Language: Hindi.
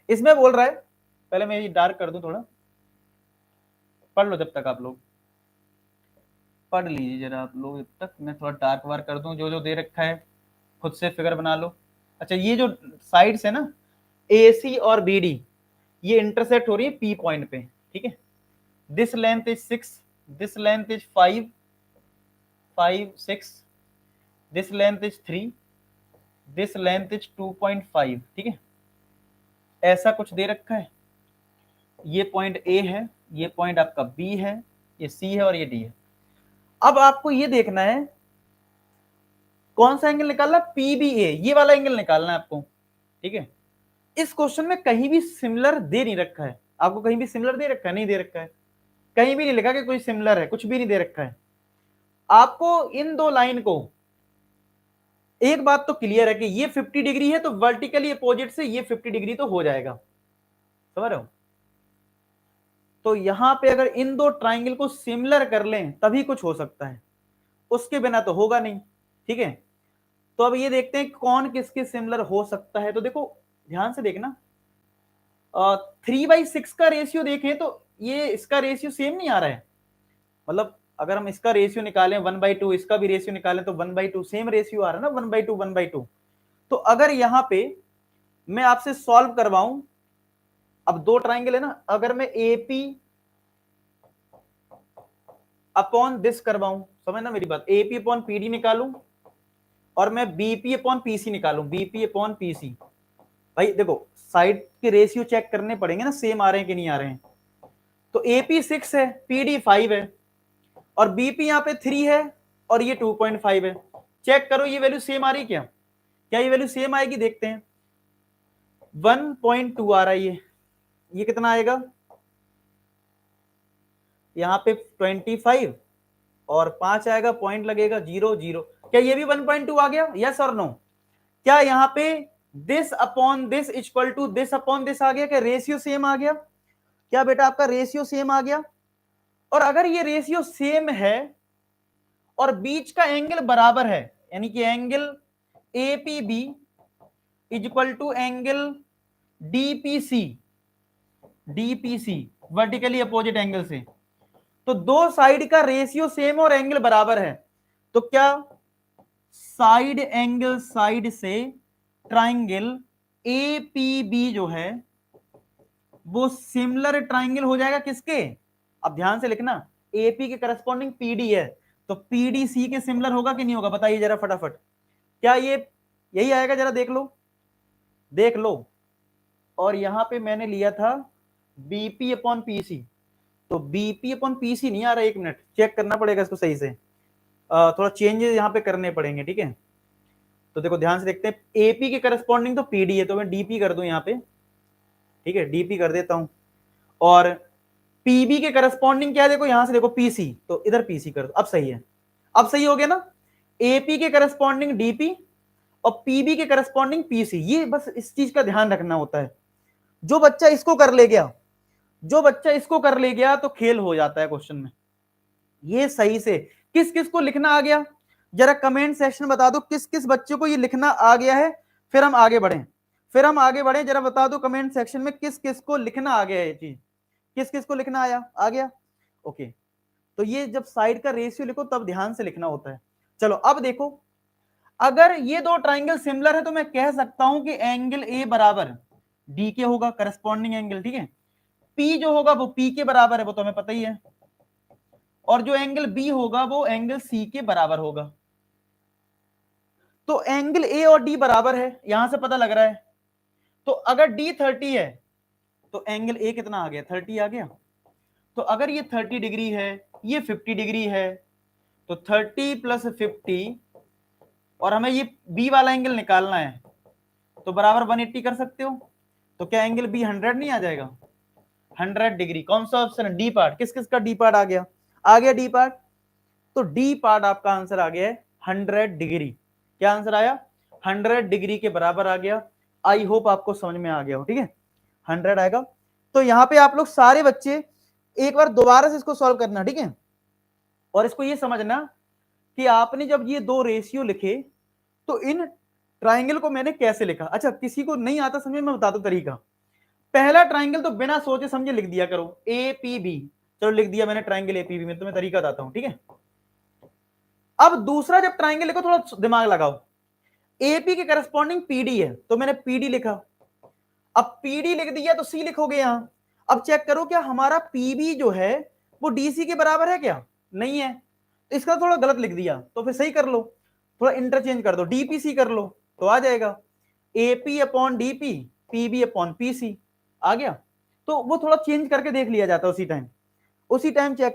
इसमें बोल रहा है, पहले मैं ये डार्क कर दूं थोड़ा, पढ़ लो जब तक आप लोग, पढ़ लीजिए जरा आप लोग जब तक, मैं थोड़ा डार्क वार कर दूं, जो जो दे रखा है खुद से फिगर बना लो। अच्छा, ये जो साइड्स है ना ए सी और बी डी, ये इंटरसेक्ट हो रही है पी पॉइंट पे, ठीक है। This length is 6, this length is 5, 5 6, this length is 3, this length is 2.5, ठीक है। ऐसा कुछ दे रखा है, ये पॉइंट ए है, ये पॉइंट आपका बी है, ये सी है और ये डी है। अब आपको ये देखना है कौन सा एंगल निकालना, पीबीए, ये वाला एंगल निकालना है आपको, ठीक है। इस क्वेश्चन में कहीं भी सिमिलर दे नहीं रखा है आपको, कहीं भी सिमिलर दे रखा है, नहीं दे रखा है, कहीं भी नहीं लिखा कि कोई सिमिलर है, कुछ भी नहीं दे रखा है। आपको इन दो लाइन को, एक बात तो क्लियर है कि ये 50 डिग्री है तो वर्टिकली अपोजिट से ये 50 डिग्री तो हो जाएगा, समझ रहे हो। तो यहां पे अगर इन दो ट्राइंगल को सिमिलर कर लें तभी कुछ हो सकता है, उसके बिना तो होगा नहीं, ठीक है। तो अब ये देखते हैं कौन किसके सिमिलर हो सकता है। तो देखो ध्यान से देखना, 3/6 का रेशियो देखें तो ये इसका रेशियो सेम नहीं आ रहा है, मतलब अगर हम इसका रेशियो निकालें 1/2, इसका भी रेशियो निकालें तो 1/2 सेम रेशियो आ रहा है ना, 1/2 1/2। तो अगर यहां पे मैं आपसे सॉल्व करवाऊं, अब दो ट्राइंगल है ना, अगर मैं एपी अपॉन दिस करवाऊं, समझना मेरी बात, एपी अपॉन पीडी निकालूं और मैं बीपी अपॉन पीसी निकालूं, बीपी अपॉन पीसी, भाई देखो साइड के रेशियो चेक करने पड़ेंगे ना, सेम आ रहे हैं कि नहीं आ रहे हैं। तो एपी 6 है, पीडी 5 है और बीपी यहाँ पे 3 है और ये 2.5 है। चेक करो ये वैल्यू सेम आ रही क्या, क्या ये वैल्यू सेम आएगी, देखते हैं। 1.2 आ रहा है, ये कितना आएगा, यहाँ पे 25 और 5 आएगा, पॉइंट लगेगा 0 0। क्या ये भी 1.2 आ गया, यस और नो। क्या यहाँ पे this upon this equal to this upon this आ गया, क्या रेशियो सेम आ गया, क्या बेटा आपका रेशियो सेम आ गया। और अगर ये रेशियो सेम है और बीच का एंगल बराबर है, यानी कि angle APB equal to angle DPC, DPC vertically opposite angle से, तो दो साइड का रेशियो सेम और एंगल बराबर है, तो क्या साइड एंगल साइड से ट्राइंगल एपीबी जो है वो सिमिलर ट्राइंगल हो जाएगा किसके, अब ध्यान से लिखना, एपी के करस्पॉन्डिंग पीडी है तो पीडी सी के सिमिलर होगा कि नहीं होगा, बताइए जरा फटाफट। क्या ये यही आएगा, जरा देख लो, देख लो। और यहां पे मैंने लिया था बीपी अपॉन पीसी, तो बीपी अपॉन पीसी नहीं आ रहा, एक मिनट चेक करना पड़ेगा इसको सही से, थोड़ा चेंजेस यहां पे करने पड़ेंगे, ठीक है। तो देखो ध्यान से देखते हैं, एपी के करस्पॉन्डिंग तो पीडी है, तो मैं डीपी कर दूं यहाँ पे, ठीक है, डीपी कर देता हूं। और पीबी के करस्पॉन्डिंग क्या है, देखो यहां से देखो पीसी, तो इधर पीसी कर दो, अब सही है, अब सही हो गया ना। एपी के करस्पॉन्डिंग डीपी और पीबी के करस्पॉन्डिंग पीसी, ये बस इस चीज का ध्यान रखना होता है। जो बच्चा इसको कर ले गया, जो बच्चा इसको कर ले गया तो खेल हो जाता है क्वेश्चन में। ये सही से किस किस को लिखना आ गया, जरा कमेंट सेक्शन बता दो किस किस बच्चे को ये लिखना आ गया है, फिर हम आगे बढ़े, फिर हम आगे बढ़े, जरा बता दो कमेंट सेक्शन में किस किस को लिखना आ गया है, ये चीज किस किस को लिखना आया आ गया। ओके, तो ये जब साइड का रेशियो लिखो तब ध्यान से लिखना होता है। चलो अब देखो, अगर ये दो ट्राइंगल सिमिलर है तो मैं कह सकता हूं कि एंगल ए बराबर डी के होगा, करस्पॉन्डिंग एंगल, ठीक है। पी जो होगा वो पी के बराबर है, वो तो हमें पता ही है, और जो एंगल बी होगा वो एंगल सी के बराबर होगा। तो एंगल ए और डी बराबर है, यहां से पता लग रहा है। तो अगर डी 30 है तो एंगल ए कितना आ गया, 30 आ गया। तो अगर ये 30 डिग्री है, ये 50 डिग्री है, तो 30 प्लस 50, और हमें ये बी वाला एंगल निकालना है तो बराबर 180 कर सकते हो। तो क्या एंगल बी 100 नहीं आ जाएगा, 100 डिग्री। कौन सा ऑप्शन है, डी पार्ट, किस किस का डी पार्ट आ गया डी पार्ट। तो डी पार्ट आपका आंसर आ गया है 100 डिग्री। क्या आंसर आया, 100 डिग्री के बराबर आ गया। आई होप आपको समझ में आ गया हो, ठीक है, 100 आएगा। तो यहां पे आप लोग सारे बच्चे एक बार दोबारा से इसको सॉल्व करना, ठीक है। और इसको ये समझना कि आपने जब ये दो रेशियो लिखे तो इन ट्राइंगल को मैंने कैसे लिखा। अच्छा, किसी को नहीं आता समझ में, मैं बता दूं तरीका। पहला ट्राइंगल तो बिना सोचे समझे लिख दिया करो, APB। चलो लिख दिया मैंने ट्राइंगल APB में, तुम्हें तरीका बताता हूं, ठीक है। अब दूसरा जब ट्राइंगल लिखो थोड़ा दिमाग लगाओ, AP के करस्पॉन्डिंग PD है तो मैंने PD लिखा, अब PD लिख दिया तो C लिखोगे यहां। अब चेक करो क्या हमारा PB जो है वो DC के बराबर है क्या, नहीं है, तो इसका थोड़ा गलत लिख दिया, तो फिर सही कर लो, थोड़ा इंटरचेंज कर दो, DPC कर लो तो आ जाएगा AP upon DP, PB upon PC, आ गया। तो वो थोड़ा चेंज करके देख लिया जाता है उसी टाइम चेक